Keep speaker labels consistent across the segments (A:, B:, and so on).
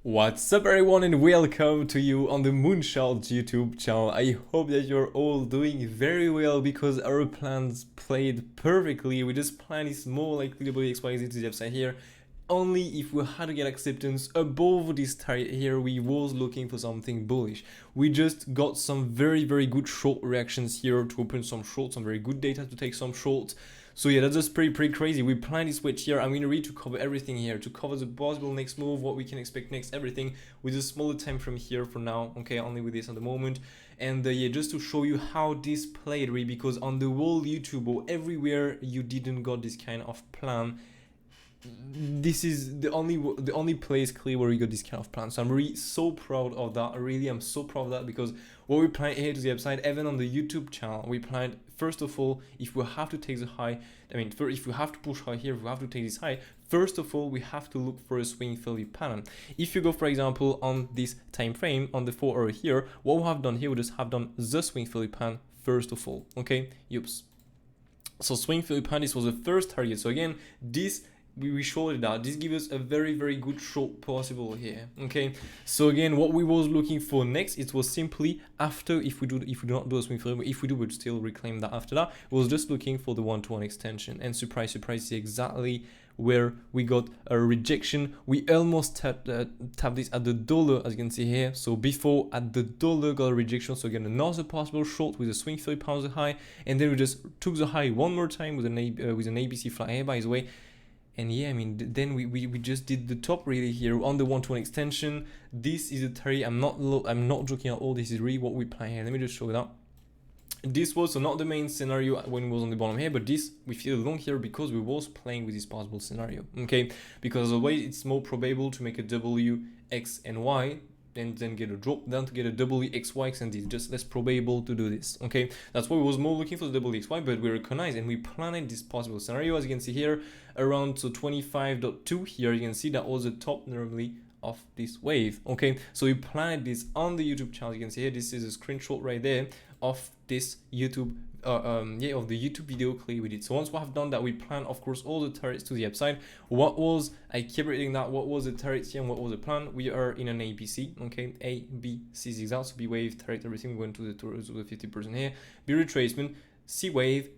A: What's up everyone and welcome to you on the MOONCHARTS YouTube channel. I hope that you're all doing very well because our plans played perfectly. We just planned this more like WXYZ to the upside here. Only if we had to get acceptance above this target here, we was looking for something bullish. We just got some very good short reactions here to open some shorts, some very good data to take some shorts. So yeah, that's just pretty crazy. We planned this switch here. I'm going to read to cover everything here, to cover the possible next move, what we can expect next, everything with a smaller time frame here for now. Okay, only with this at the moment. And yeah, just to show you how this played really, because on the whole YouTube or everywhere you didn't got this kind of plan. This is the only place clear where we got this kind of plan. So I'm really so proud of that. Really, I'm so proud of that, because what we planned here to the upside, even on the YouTube channel, we planned first of all, if we have to take the high, if we have to push high here, if we have to take this high, first of all we have to look for a swing failure pattern. If you go, for example, on this time frame on the 4 hour here, what we have done here, we just have done the swing failure pattern first of all. Okay, so swing failure pattern, this was the first target. So again, this we showed it out. This gives us a very good short possible here. Okay, so again, what we was looking for next, it was simply after, if we do not do a swing failure, if we do, we'd still reclaim that after that. We was just looking for the 1-to-1 extension, and surprise, is exactly where we got a rejection. We almost tapped this at the dollar, as you can see here. So before at the dollar got a rejection, so again another possible short with a swing failure pounds high, and then we just took the high one more time with an ABC fly here, by the way. And yeah, I mean, then we just did the top really here on the 1-to-1 extension. This is a target. I'm not joking at all. This is really what we plan here. Let me just show it up. This was so not the main scenario when it was on the bottom here, but this we feel long here because we was playing with this possible scenario. Okay, because otherwise it's more probable to make a W, X, and Y, and then get a drop down to get a WXY, and it's just less probable to do this. Okay, that's why we was more looking for the WXY, but we recognize and we planned this possible scenario, as you can see here, around so 25.2 here. You can see that was the top normally of this wave. Okay, so we planned this on the YouTube channel. You can see here, this is a screenshot right there of this YouTube of the YouTube video clear we did. So once we have done that, we plan of course all the targets to the upside. What was, I keep reading that, what was the target here and what was the plan? We are in an ABC. Okay, A, B, C zigzag, so B wave, target, everything. We went to the 50% here. B retracement, C wave,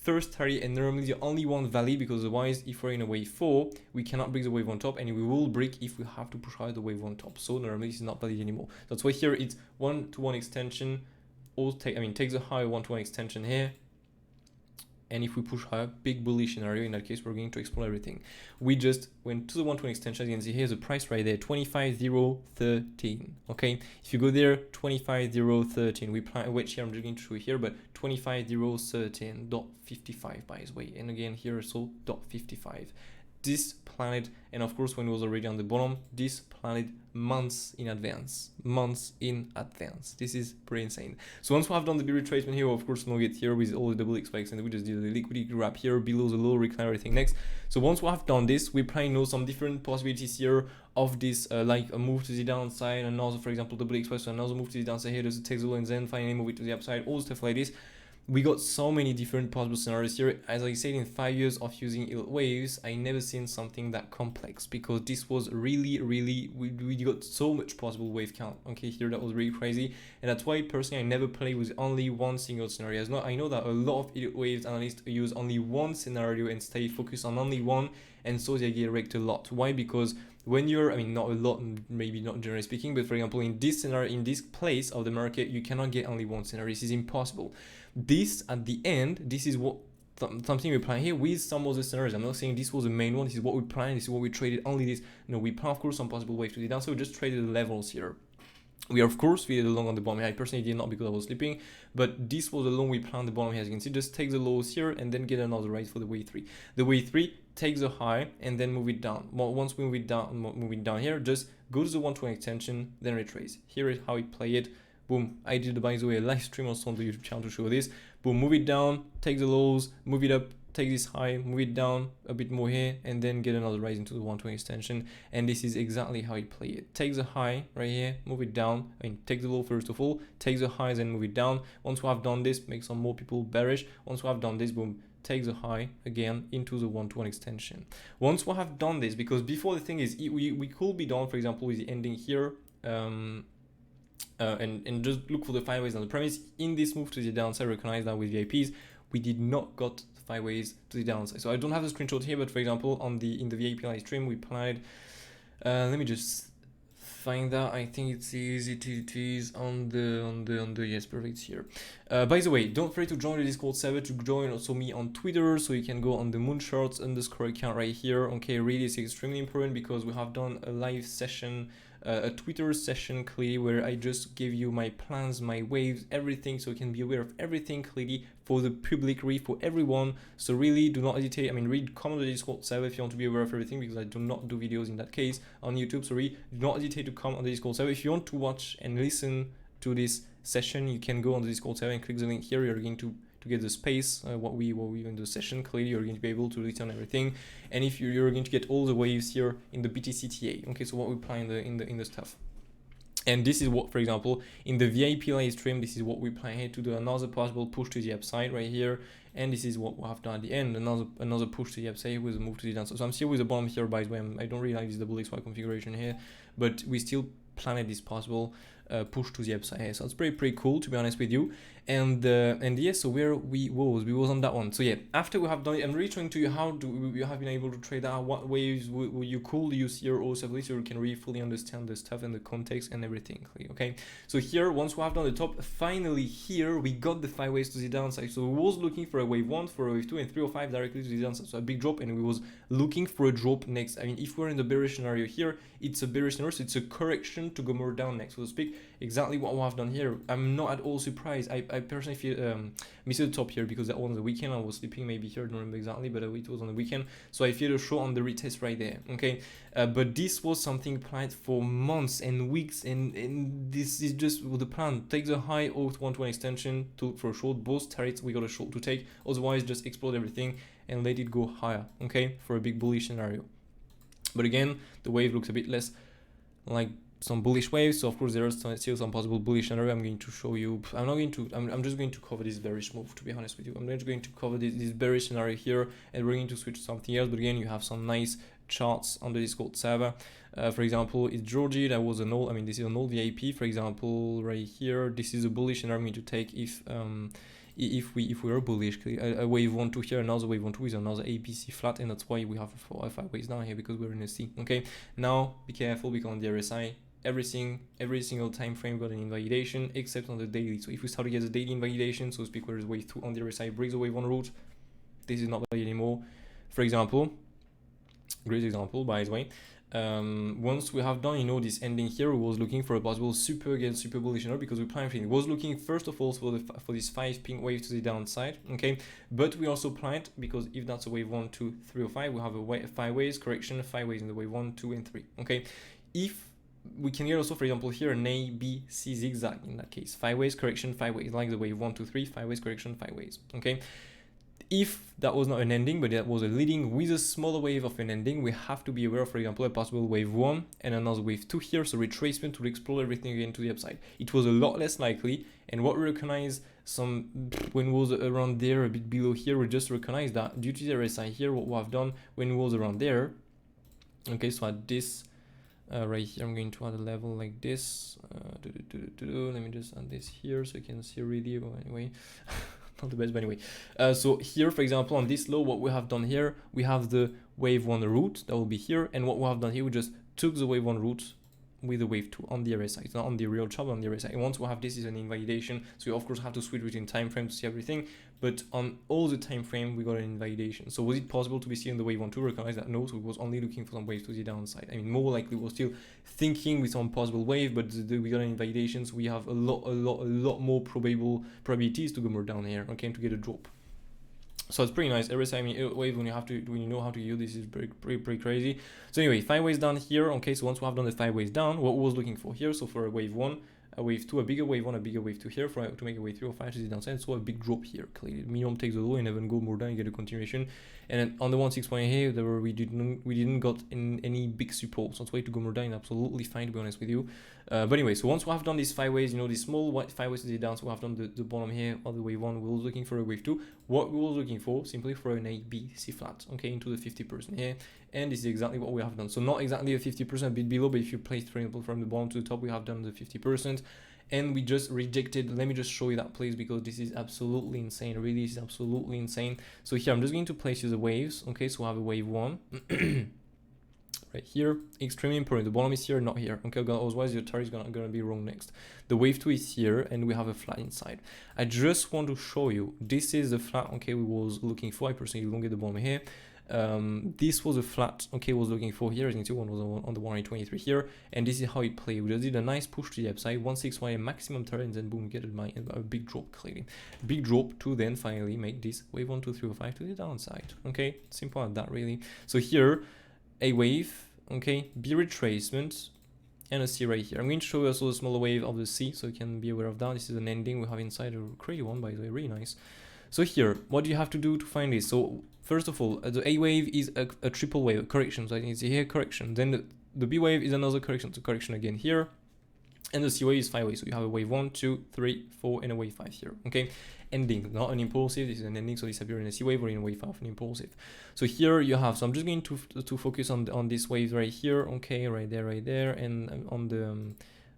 A: first target, and normally the only one valid, because otherwise if we're in a wave 4, we cannot break the wave on top, and we will break if we have to push higher the wave on top. So normally this is not valid anymore. That's why here it's 1-to-1 extension. Take the high 1-to-1 extension here, and if we push higher, big bullish scenario. In that case, we're going to explore everything. We just went to the 1-to-1 extension. As you can see, here's the price right there, 25.013. Okay, if you go there, 25.013. We plan which here I'm just going to show you here, but 25.013.55 by the way. And again here also .55. This planet, and of course when it was already on the bottom, this planet months in advance. This is pretty insane. So once we have done the B retracement here, of course we'll get here with all the double X spikes, and we just did the liquidity grab here below the low, reclaim everything next. So once we have done this, we probably know some different possibilities here of this, like a move to the downside, and also for example double X spikes, so another move to the downside here, just take the low and then finally move it to the upside, all stuff like this. We got so many different possible scenarios here. As I said, in 5 years of using Elliott Waves, I never seen something that complex, because this was really we got so much possible wave count. Okay, here that was really crazy, and that's why personally I never play with only one single scenario. I know that a lot of Elliott Waves analysts use only one scenario and stay focused on only one, and so they get wrecked a lot. Why? Because when you're, not a lot, maybe not generally speaking, but for example in this scenario, in this place of the market, you cannot get only one scenario. This is impossible. This at the end, this is what something we plan here with some of the scenarios. I'm not saying this was the main one. This is what we planned. This is what we traded. Only this. No, we plan of course some possible wave to the down. So we just traded the levels here. We of course did a long on the bottom here. I personally did not because I was sleeping, but this was the long we planned the bottom here. As you can see, just take the lows here and then get another rise for the wave 3. The wave 3 takes the high and then move it down. Once we move it down here, just go to the 1-to-1 extension, then retrace. Here is how we play it. Boom, I did, by the way, a live stream also on the YouTube channel to show this. Boom, move it down, take the lows, move it up, take this high, move it down a bit more here, and then get another rise into the 1-to-1 extension. And this is exactly how you play it. Take the high right here, move it down. Take the low first of all, take the highs and move it down. Once we have done this, make some more people bearish. Once we have done this, boom, take the high again into the 1-to-1 extension. Once we have done this, because before the thing is we could be done, for example, with the ending here, and just look for the 5 ways on the premise. In this move to the downside, recognize that with VIPs we did not got the 5 ways to the downside. So I don't have the screenshot here, but for example in the VIP live stream we applied, let me just find that. I think it's easy to use on the yes, perfect, here. By the way, don't forget to join the Discord server, to join also me on Twitter, so you can go on the MOONCHARTS _ account right here. Okay, really it's extremely important because we have done a live session, a Twitter session clearly, where I just give you my plans, my waves, everything, so you can be aware of everything clearly for the public, really for everyone. So really do not hesitate. I mean, come on the Discord server if you want to be aware of everything, because I do not do videos in that case on YouTube. So really do not hesitate to come on the Discord server. If you want to watch and listen to this session, you can go on the Discord server and click the link here. You're going to get the space, what we in the session. Clearly you're going to be able to listen everything, and if you're going to get all the waves here in the BTC TA. Okay, so what we apply in the stuff. And this is what, for example, in the VIP live stream, this is what we plan here to do another possible push to the upside right here. And this is what we have done at the end, another push to the upside with a move to the downside. So I'm still with the bottom here, by the way. I don't really like this double XY configuration here, but we still planned this possible push to the upside here. So it's pretty cool, to be honest with you. And yeah, so where we was on that one. So yeah, after we have done it, I'm really showing to you how you have been able to trade out, what ways you could use here also, so you can really fully understand the stuff and the context and everything. Okay, so here, once we have done the top, finally here we got the 5 ways to the downside. So we was looking for a wave 1, for a wave 2, and 3 or 5 directly to the downside. So a big drop, and we was looking for a drop next. I mean, if we're in the bearish scenario here, it's a bearish scenario, so it's a correction to go more down next, so to speak. Exactly what we have done here. I'm not at all surprised. I personally feel missed the top here because that was on the weekend. I was sleeping maybe here, I don't remember exactly, but it was on the weekend. So I feel a short on the retest right there. Okay, but this was something planned for months and weeks, and this is just the plan. Take the high of 1-to-1 extension to look for a short. Both targets we got a short to take. Otherwise, just explode everything and let it go higher. Okay, for a big bullish scenario. But again, the wave looks a bit less like some bullish waves, so of course there is still some possible bullish scenario. I'm going to show you. I'm just going to cover this bearish move, to be honest with you. I'm just going to cover this bearish scenario here, and we're going to switch to something else. But again, you have some nice charts on the Discord server. For example, it's Georgie. That was an old. I mean, this is an old VIP. For example, right here, this is a bullish scenario I'm going to take if we are bullish. A wave 1-2 here, another wave 1-2 is another ABC flat, and that's why we have 4 or 5 waves down here, because we're in a C. Okay, now be careful, because on the RSI, every single time frame got an invalidation except on the daily. So if we start to get the daily invalidation, so to speak, where is wave 2 on the RSI breaks the wave 1 route, this is not valid anymore. For example, great example by the way, once we have done, you know, this ending here, we was looking for a possible super bullish scenario, because we planned it was looking first of all for this 5 pink wave to the downside. Okay, but we also planned, because if that's a wave 1, 2, 3 or 5, we have a 5 ways correction, 5 ways in the wave 1, 2 and 3. Okay, if we can get also, for example, here an A, B, C zigzag in that case. 5 ways correction, 5 ways, like the wave 1, 2, 3, 5 ways correction, 5 ways. Okay, if that was not an ending, but that was a leading with a smaller wave of an ending, we have to be aware of, for example, a possible wave 1 and another wave 2 here, so retracement to explode everything again to the upside. It was a lot less likely, and what we recognize when it was around there, a bit below here, we just recognize that due to the RSI here, what we have done when it was around there. Okay, so at this right here, I'm going to add a level like this. Let me just add this here so you can see really. Well, anyway, not the best, but anyway. So here, for example, on this low, what we have done here, we have the wave 1 route that will be here, and what we have done here, we just took the wave 1 route with the wave 2 on the RSI. It's not on the real chart, but on the RSI. And once we have this, is an invalidation, so you of course have to switch between time frame to see everything, but on all the time frame we got an invalidation. So was it possible to be seen in the wave 1 to recognize that? No, so it was only looking for some waves to the downside. I mean, more likely we're still thinking with some possible wave, but we got an invalidation, so we have a lot more probabilities to go more down here, okay, to get a drop. So it's pretty nice. RSI, I mean, waves, when you know how to use this, is pretty crazy. So anyway, 5 ways down here. Okay, so once we have done the 5 ways down, what we was looking for here, so for a wave 1, a wave 2, a bigger wave 1, a bigger wave 2 here to make a wave 3 or 5 to the downside, so a big drop here. Clearly, minimum takes the low and then go more down, you get a continuation. And then on the 161 here, we didn't got in any big support, so it's way to go more down, absolutely fine to be honest with you. But anyway, so once we have done these 5 ways, you know, these small white 5 ways to the down, so we have done the bottom here of the wave 1, we were looking for a wave 2. What we were looking for, simply for an ABC flat, okay, into the 50% here, and this is exactly what we have done. So not exactly a 50%, a bit below, but if you place, for example, from the bottom to the top, we have done the 50%. And we just rejected. Let me just show you that place, because this is absolutely insane. Really, this is absolutely insane. So here I'm just going to place you the waves. Okay, so we have a wave 1 right here, extremely important. The bottom is here, not here. Okay, otherwise your target is gonna be wrong next. The wave 2 is here, and we have a flat inside. I just want to show you, this is the flat, okay, we was looking for. I personally don't get the bottom here. This was a flat, okay, was looking for here. As you can see, one was on the 123 here, and this is how it played. We just did a nice push to the upside, 161 maximum target, and then boom, get a big drop. Clearly big drop to then finally make this wave 1 2 3 4 5 to the downside. Okay, simple as that, really. So here a wave, okay, B retracement, and a C right here. I'm going to show you also a smaller wave of the C, so you can be aware of that. This is an ending we have inside, a crazy one, by the way, really nice. So here, what do you have to do to find this? So first of all, the A wave is a triple wave, a correction. So I can see here, correction. Then the B wave is another correction, so correction again here. And the C wave is 5 waves. So you have a wave 1, 2, 3, 4, and a wave 5 here. Okay, ending, not an impulsive. This is an ending, so this appears in a C wave or in a wave 5, an impulsive. So here you have. So I'm just going to focus on this wave right here. Okay, right there, and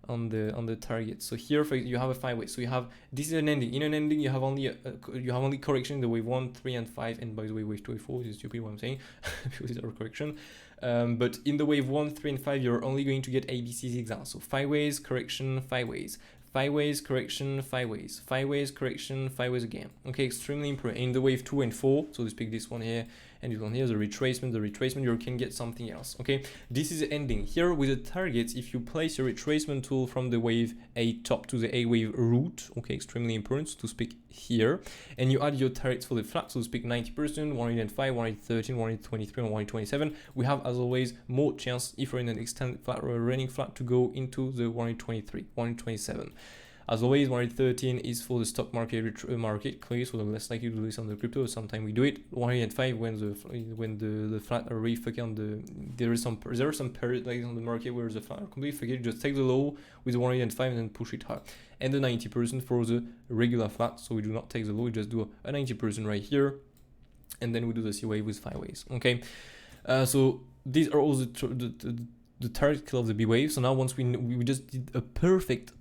A: on the target. So here you have a 5 waves. So you have, this is an ending. In an ending you have only correction in the wave 1, 3, and 5. And by the way, wave 2 and 4 is stupid what I'm saying because these are correction. But in the wave 1, 3, and 5 you're only going to get ABC zigzag. So 5 ways, correction, 5 ways. 5 ways, correction, 5 ways. 5 ways, correction, 5 ways again. Okay, extremely important. In the wave 2 and 4, so let's pick this one here and this one here, the retracement, you can get something else. Okay, this is the ending. Here with the targets, if you place your retracement tool from the wave A top to the A wave root, okay, extremely important, so to speak here, and you add your targets for the flat, so to speak 90%, 105, 113, 123, and 127, we have as always more chance if we're in an extended flat or a running flat to go into the 123, 127. As always, 113 is for the stock market clearly, so less likely to do this on the crypto. Sometimes we do it. 105 when the flat are really fucking on the, there are some periods like on the market where the flat are completely fucking. Just take the low with the 105 and then push it hard. And the 90% for the regular flat, so we do not take the low, we just do a 90% right here, and then we do the C wave with 5 waves. Okay, so these are all the target kill of the B wave. So now once we just did a perfect,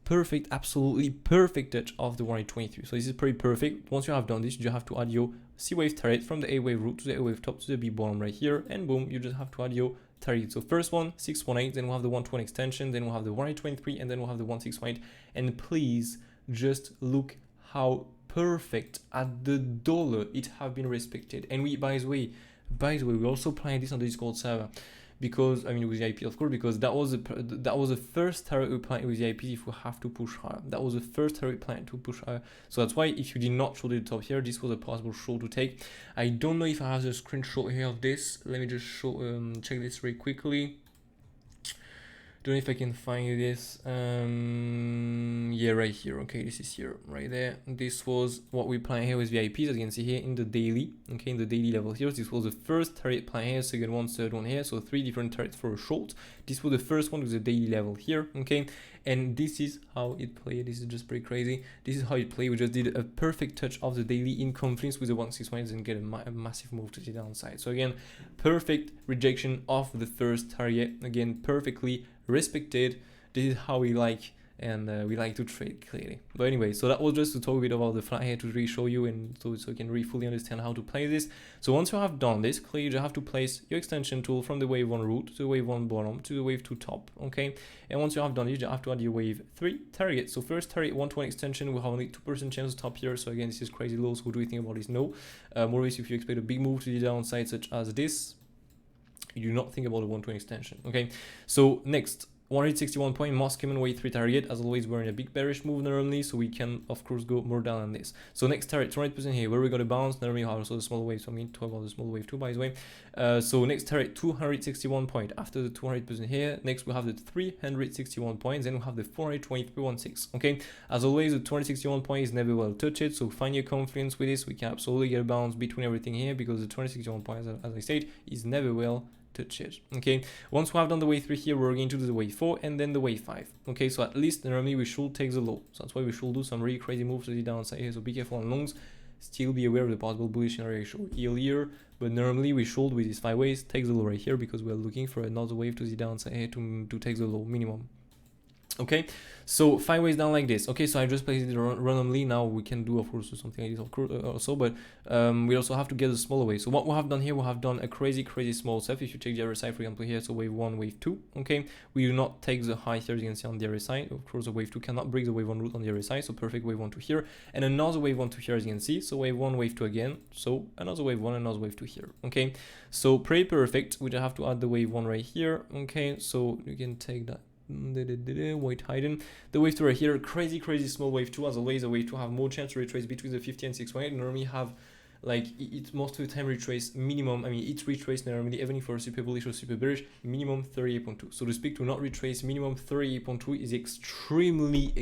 A: absolutely perfect touch of the 123. So this is pretty perfect. Once you have done this, you have to add your C wave target from the A wave root to the A wave top to the B bottom right here, and boom, you just have to add your target. So first one 618, then we'll have the 120 extension, then we'll have the 123, and then we'll have the 168. And please just look how perfect at the dollar it have been respected. And we, by the way, we also playing this on the Discord server, because I mean with the IP of course, because that was the first target we planned with the IP. If we have to push higher, that was the first target planned to push higher. So that's why if you did not show the top here, this was a possible short to take. I don't know if I have a screenshot here of this. Let me just show check this very quickly. Don't know if I can find this. Yeah, right here. Okay, this is here, right there. This was what we plan here with VIPs, as you can see here in the daily. Okay, in the daily level here. This was the first target plan here, second one, third one here. So 3 different targets for a short. This was the first one with the daily level here. Okay, and this is how it played. This is just pretty crazy. This is how it played. We just did a perfect touch of the daily in confluence with the 161 and get a massive move to the downside. So again, perfect rejection of the first target. Again, perfectly respected. This is how we like, and we like to trade clearly. But anyway, so that was just to talk a bit about the flat here to really show you, and so you can really fully understand how to play this. So once you have done this, clearly you have to place your extension tool from the wave 1 root to the wave 1 bottom to the wave 2 top. Okay, and once you have done this, you have to add your wave 3 target. So first target 120 extension, we have only 2% chance to top here. So again, this is crazy low. So what do we think about this? No, more if you expect a big move to the downside such as this, you do not think about the 120 extension. Okay, so next 161 point, most common wave 3 target. As always, we're in a big bearish move normally, so we can of course go more down on this. So next target 200% here, where we got a bounce. Normally have also the small wave, so I mean talk about the small wave too, by the way. So next target 261 point. After the 200% here, next we have the 361 points, then we have the 423.16. Okay, as always, the 261 point is never well touched, so find your confidence with this. We can absolutely get a bounce between everything here because the 261 point, as I said, is never well touch it. Okay, once we have done the wave 3 here, we're going to do the wave 4 and then the wave 5. Okay, so at least normally we should take the low, so that's why we should do some really crazy moves to the downside here. So be careful on longs, still be aware of the possible bullish scenario here, but normally we should, with these 5 waves, take the low right here because we're looking for another wave to the downside here to take the low minimum. Okay, so 5 ways down like this. Okay, so I just placed it randomly. Now we can do of course something like this of course also, but we also have to get a smaller wave. So what we have done here, we have done a crazy small step. If you take the other side, for example here, so wave 1, wave 2, okay, we do not take the high here, as you can see on the other side. Of course the wave 2 cannot break the wave 1 route on the other side, so perfect wave 1 to here, and another wave 1 to here, as you can see. So wave 1, wave 2 again, so another wave 1, another wave 2 here. Okay, so pretty perfect. We just have to add the wave 1 right here. Okay, so you can take that white hidden, the wave 2 right here, crazy small wave 2. As always, the wave 2 have more chance to retrace between the 50 and 618. Normally have like it most of the time retrace minimum, I mean it's retrace normally even for super bullish or super bearish, minimum 38.2. So to speak, to not retrace minimum 38.2 is extremely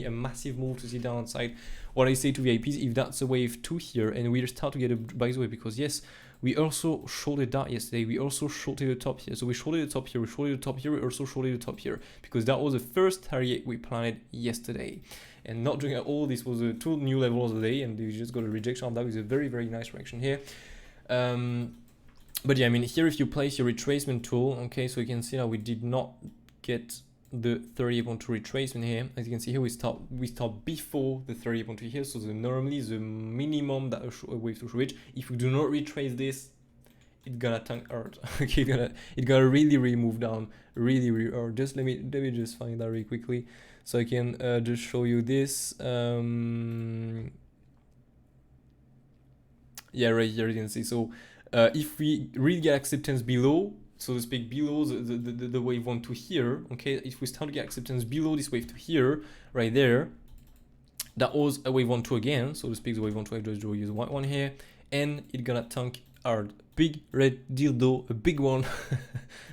A: a massive move to the downside. What I say to VIPs, if that's a wave 2 here and we start to get a, by the way, because yes, we also shorted that yesterday, we also shorted the top here. So we shorted the top here, we shorted the top here, we also shorted the top here, because that was the first target we planted yesterday. And not doing at all, this was a 2 new levels a day, and we just got a rejection on that with a very nice reaction here. But yeah, I mean here if you place your retracement tool, okay, so you can see that we did not get the 38.2 retracement here. As you can see here, we start before the 38.2 here, so normally the minimum that a wave to reach. If we do not retrace this, it's gonna tank hard. Okay, it gotta really move down really hard. Just let me just find that really quickly so I can just show you this. Yeah, right here you can see. So if we really get acceptance below, so to speak, below the wave 1 to here, okay, if we start to get acceptance below this wave to here, right there, that was a wave 1 to again, so to speak, the wave 1 to I just draw you the white one here, and it gonna tank hard. Big red dildo, a big one.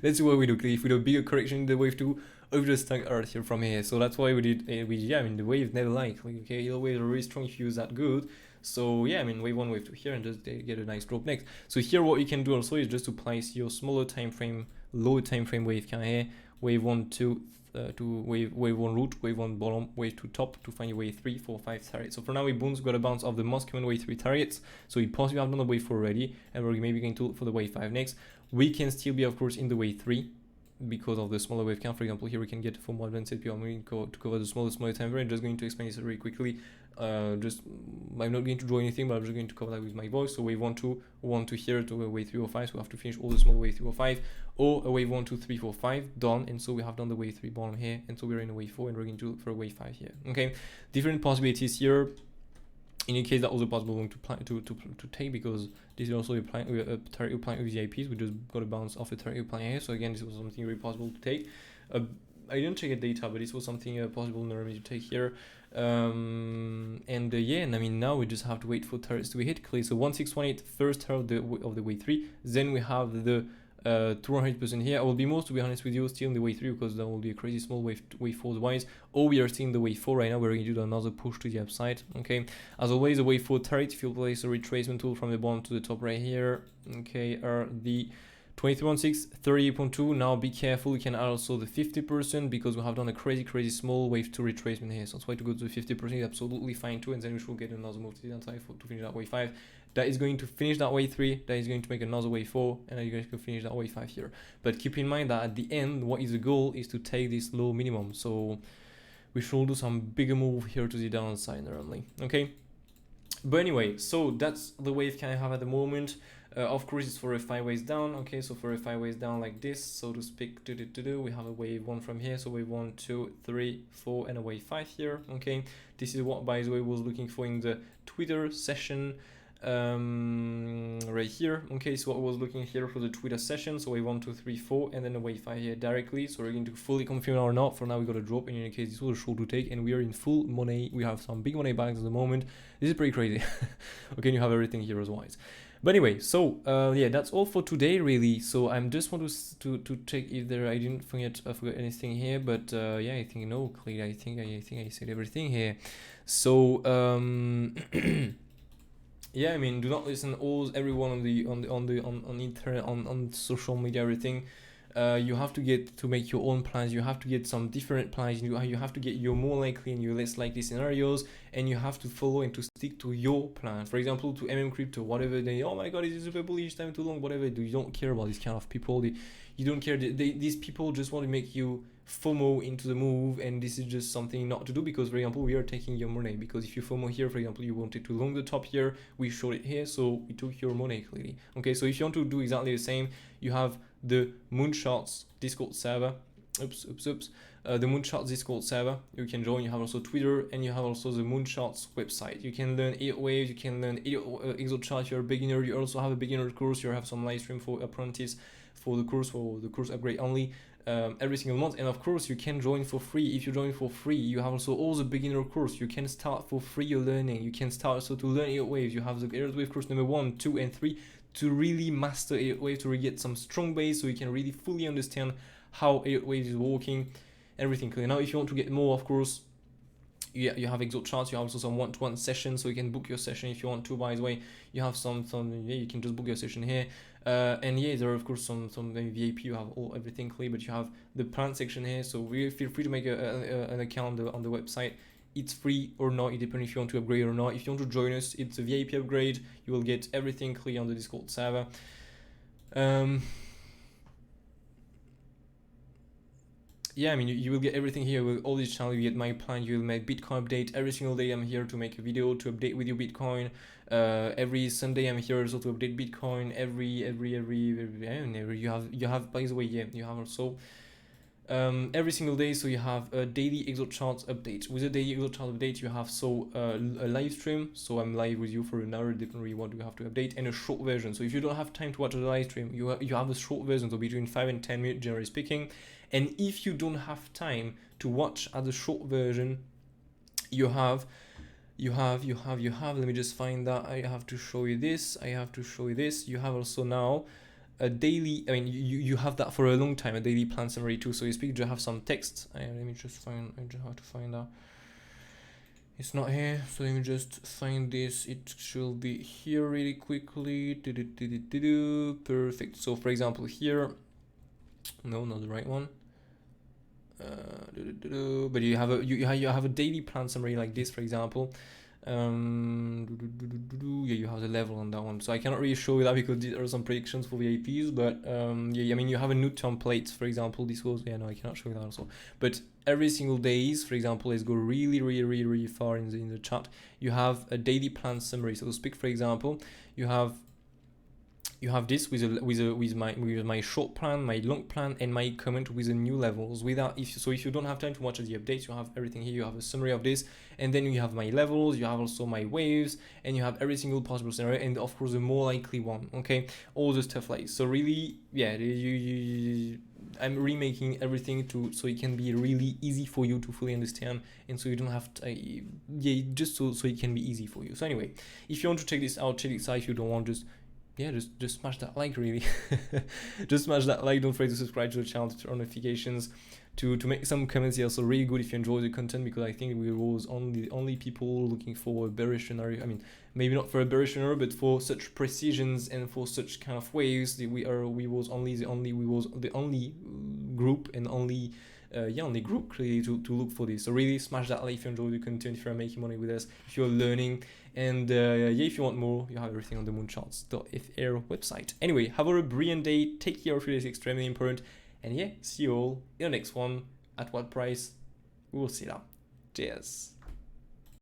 A: Let's see what we do. If we do a bigger correction in the wave 2, or we just tank hard here from here. So that's why we did, yeah, I mean, the wave never like, okay, the waves are really strong if you use that good. So yeah, I mean wave 1, wave 2 here, and just get a nice drop next. So here what you can do also is just to place your smaller time frame, lower time frame wave kind of here, wave 1, 2 to wave 1 root, wave 1 bottom, wave 2 top to find your wave 3, 4, 5 targets. So for now we got a bounce of the most common wave 3 targets. So we possibly have done the wave 4 already, and we're maybe going to look for the wave 5 next. We can still be of course in the wave 3 because of the smaller wave count. For example, here we can get for more advanced CPO. I'm going to cover the smaller time frame. I'm just going to explain this very quickly. I'm not going to draw anything, but I'm just going to cover that with my voice. So wave 1, 2, 1 to here to wave 3 or 5. So we have to finish all the small wave 3 or 5, or a wave 1, 2, 3, 4, 5 done. And so we have done the wave 3 bottom here, and so we're in a wave 4, and we're going to look for a wave 5 here. Okay, different possibilities here. In any case, that was a possible one to plan to take, because this is also a target plan with VIPs. We just got a bounce off a target plan here. So again, this was something very possible to take. I didn't check the data, but this was something possible normally to take here. Yeah, and I mean now we just have to wait for targets to be hit. Clearly, so 1618 first target of the wave 3. Then we have the 200% here. I will be more, to be honest with you, still in the wave 3, because that will be a crazy small wave 4 wise. Or we are still in the wave 4 right now. We're going to do another push to the upside. Okay, as always, the wave 4 target, if you place a retracement tool from the bottom to the top right here, okay, are the 23.16, 38.2. Now be careful, you can add also the 50%, because we have done a crazy small wave 2 retracement here. So try to go to the 50% is absolutely fine too, and then we should get another move to the downside to finish that wave 5. That is going to finish that wave 3, that is going to make another wave 4, and then you're going to finish that wave 5 here. But keep in mind that at the end, what is the goal is to take this low minimum. So we should do some bigger move here to the downside normally. Okay, but anyway, so that's the wave kind of have at the moment. Of course, it's for a 5 ways down. Okay, so for a 5 ways down like this, so to speak, we have a wave 1 from here. So wave 1, 2, 3, 4, and a wave 5 here. Okay, this is what, by the way, was looking for in the Twitter session. right here. Okay, so I was looking here for the Twitter session, so wave 1, 2, 3, 4, and then the wave 5 here directly. So we're going to fully confirm or not. For now, we got a drop. In any case, this was a short to take, and we are in full money. We have some big money bags at the moment. This is pretty crazy. Okay, you have everything here as well. But anyway, so yeah, that's all for today, really. So I'm just want to check if there I didn't forget anything here, but yeah, I think no, clearly I think I said everything here. So yeah, I mean, do not listen everyone on internet, on social media, everything. You have to make your own plans. You have to get some different plans. You have to get your more likely and your less likely scenarios, and you have to follow and to stick to your plan. For example, to crypto, whatever they, oh my god, is super bullish, time too long, whatever. You don't care about these kind of people. You don't care. These people just want to make you FOMO into the move, and this is just something not to do, because for example we are taking your money, because if you FOMO here, for example, you wanted to long the top here, we showed it here, so we took your money clearly. Okay, so if you want to do exactly the same, you have the MOONCHARTS Discord server. The MOONCHARTS Discord server you can join. You have also Twitter, and you have also the MOONCHARTS website. You can learn Elliott Waves, you can learn ExoChart. You're a beginner, you also have a beginner course. You have some live stream for apprentice, for the course upgrade only, every single month. And of course you can join for free. If you join for free, you have also all the beginner course. You can start for free your learning. You can start also to learn Elliott Waves. You have the Elliott Wave course number 1, 2, and 3 to really master Elliott Waves, to really get some strong base, so you can really fully understand how Elliott Waves is working, everything clear. Now if you want to get more, of course, yeah, you have ExoCharts. You have also some one-to-one sessions, so you can book your session if you want to. By the way, you have some yeah, you can just book your session here. And yeah, there are of course some VIP. You have everything clear, but you have the plan section here, so really feel free to make an account on the website. It's free or not, it depends if you want to upgrade or not. If you want to join us, it's a VIP upgrade. You will get everything clear on the Discord server. Yeah, I mean, you will get everything here with all these channels. You get my plan, you will make Bitcoin update every single day. I'm here to make a video to update with you Bitcoin. Every Sunday I'm here also to update Bitcoin. Every you have by the way, yeah, you have also every single day. So you have a daily ExoCharts update. With a daily ExoCharts update, you have a live stream. So I'm live with you for an hour, depending what you have to update, and a short version. So if you don't have time to watch the live stream, you have a short version, so between 5 and 10 minutes, generally speaking. And if you don't have time to watch at the short version, you have, let me just find that. I have to show you this. You have also now a daily, I mean, you have that for a long time, a daily plan summary too, so you speak. You have some text. Let me just find, I just have to find that. It's not here, so let me just find this. It should be here really quickly. Perfect. So for example here, no, not the right one. But you have a daily plan summary like this, for example. Yeah, you have the level on that one, so I cannot really show you that because these are some predictions for VIPs. But yeah, I mean, you have a new template, for example. This was, yeah, no, I cannot show you that also. But every single days, for example, let's go really far in the chat. You have a daily plan summary. So to speak, for example, you have this with my short plan, my long plan, and my comment with the new levels. If you don't have time to watch the updates, you have everything here. You have a summary of this, and then you have my levels. You have also my waves, and you have every single possible scenario, and of course the more likely one. Okay, all the stuff like so. Really, yeah, I'm remaking everything so it can be really easy for you to fully understand, and so you don't have to, yeah, just so it can be easy for you. So anyway, if you want to check this out, check it out. If you don't want, just smash that like, really. Just smash that like. Don't forget to subscribe to the channel, to turn on notifications, to make some comments here. Also really good if you enjoy the content, because I think we was only people looking for a bearish scenario. I mean, maybe not for a bearish scenario, but for such precisions and for such kind of waves, we was the only group and only group really to look for this. So really smash that like if you enjoy the content, if you're making money with us, if you're learning. And yeah, if you want more, you have everything on the mooncharts.fr website. Anyway, have a brilliant day. Take care of you. It's extremely important. And yeah, see you all in the next one. At what price? We will see now. Cheers.